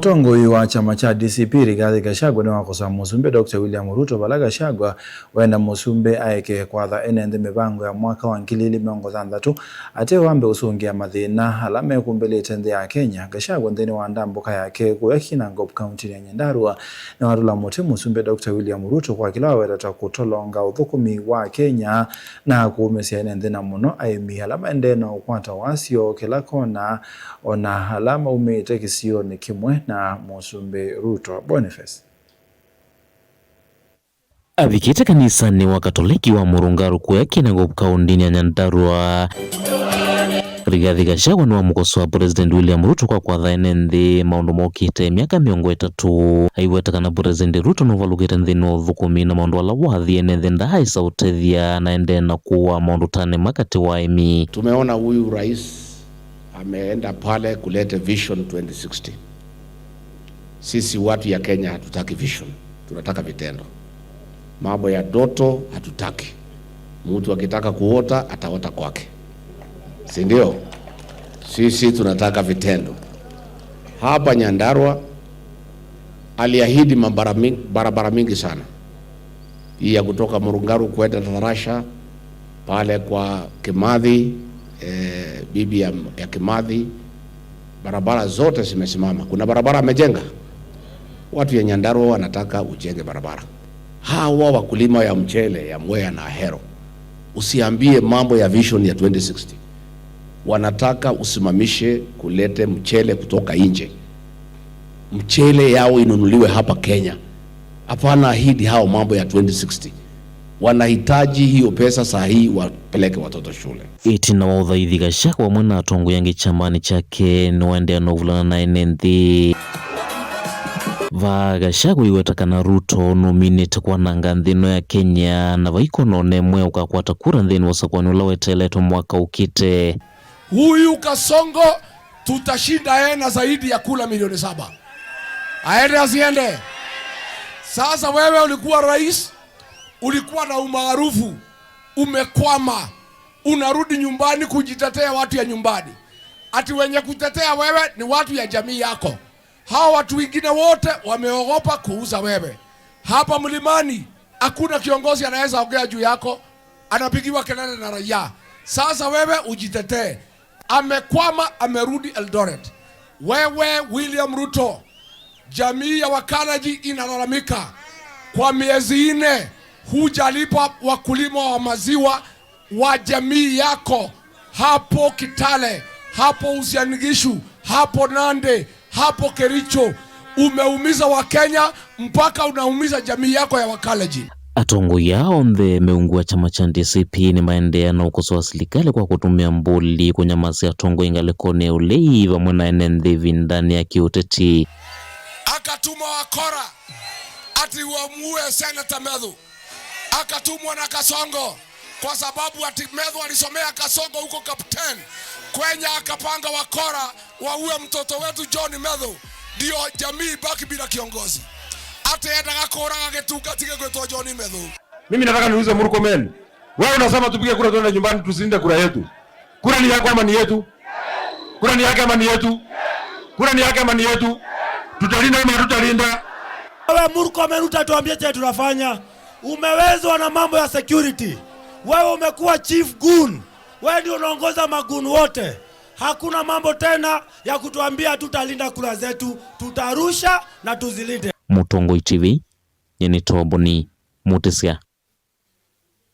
Mutongoi wa chama cha DCP Rigathi Gachagua ni wakosa musumbe Dr. William Ruto bala Gachagua wenda musumbe aeke kwatha enende mibango ya mwaka wa 2060 ate wambe usungia mathina alame kumbelete nthi ya Kenya. Gachagua nthini wa ndambuka yake kuya Kinangop County ya Nyandarua na warula muti musumbe Dr. William Ruto kwa kila waweta kutolonga uthukumi wa Kenya na kuumesia enende na muno aimi alama ende na ukwata wasio kila kona ona alama umete kisio ni kimwe na musumbe Ruto. Boniface abikite kanisani wa Katoliki wa Murungaru kuya Kinangop County ya Nyandarua. Rigathi Gachagua ni wa mukosoa President William Ruto kwa kwatha enenthi maundu mokite miaka 30 aiwetekana President Ruto novalugite nthini wa uthukumi na maundu ala wathi enenthi ndahaisa utethia na ende na kuwa maundu tane makati wa imi. Tumeona huyu rais ameenda pale kulete Vision 2060. Sisi watu ya Kenya hatutaki vision, tunataka vitendo. Mambo ya doto hatutaki. Mtu akitaka kuota ataota kwake, si ndio? Sisi tunataka vitendo. Hapa Nyandarua aliahidi barabara mingi sana. Hii ya kutoka Murungaru kwenda Tarasha pale kwa Kimathi, bibi ya Kimathi, barabara zote zimesimama. Kuna barabara amejenga? Watu ya Nyandarua wanataka ujenge barabara. Hawa wakulima ya mchele ya Mwea na Ahero, usiambie mambo ya vision ya 2060. Wanataka usimamishe kulete mchele kutoka nje. Mchele yao inunuliwe hapa Kenya. Hapana ahidi hao mambo ya 2060. Wanahitaji hiyo pesa sahihi wapeleke watoto shule. Itina wa uthaithi Gachagua mwana atongo yangi chamani chake noende anovulana na enenthi va Gachagua iwetakana Ruto nominate kwa nanga nthino ya Kenya na vaikono nemwe ukakwata kura nthini wasakwani ula weteleto mwaka ukite. Huyu Kasongo tutashinda yena zaidi ya kula milioni 7. Aende asiende? Sasa wewe ulikuwa rais, ulikuwa na umaarufu, umekwama, unarudi nyumbani kujitetea watu ya nyumbani. Ati wenye kutetea wewe ni watu ya jamii yako. Hawa watu wengine wote wameogopa kuuza wewe. Hapa mlimani hakuna kiongozi anaweza ongea juu yako, anapigiwa kelele na raia. Sasa wewe ujitetee. Amekwama, amerudi Eldoret. Wewe William Ruto, jamii ya Wakanaji inalalamika kwa miezi 4 hujalipa wakulima wa maziwa wa jamii yako hapo Kitale, hapo Uasin Gishu, hapo Nande, hapo Kericho. Umeumiza wa Kenya mpaka unaumiza jamii yako ya Wakanaji. Atongo yao nthe meungua chama cha DCP ni maendea na ukosoa serikali kwa kutumia mbuli kunyamasia atongo ingalekone ulei vamwe na enenthi vindani ya kiuteti. Akatuma wakora ati uamue Senator Medhu. Akatumwa na Kasongo kwa sababu ati Medhu alisomea Kasongo huko Kapten. Kwenye akapanga wakora waue mtoto wetu John Medhu, ndio jamii baki bila kiongozi. Ate enda kora getuka tige kwa John Medhu. Mimi nataka niulize Murkomen. Wewe unasema tupige kura tuende nyumbani tusinde kura yetu. Kura ni yako ama ni yetu? Kura ni yake ama ni yetu? Kura ni yake ama ni yetu? Tutalinda ama tutalinda? Wewe Murkomen utatuambia je tunafanya? Umewezwa na mambo ya security. Wewe umekuwa chief goon. Wewe ndio unaongoza magoon wote. Hakuna mambo tena ya kutuambia tutalinda kura zetu, tutarusha na tuzilinde. Mutongoi TV, Yenitobo ni Mutesia.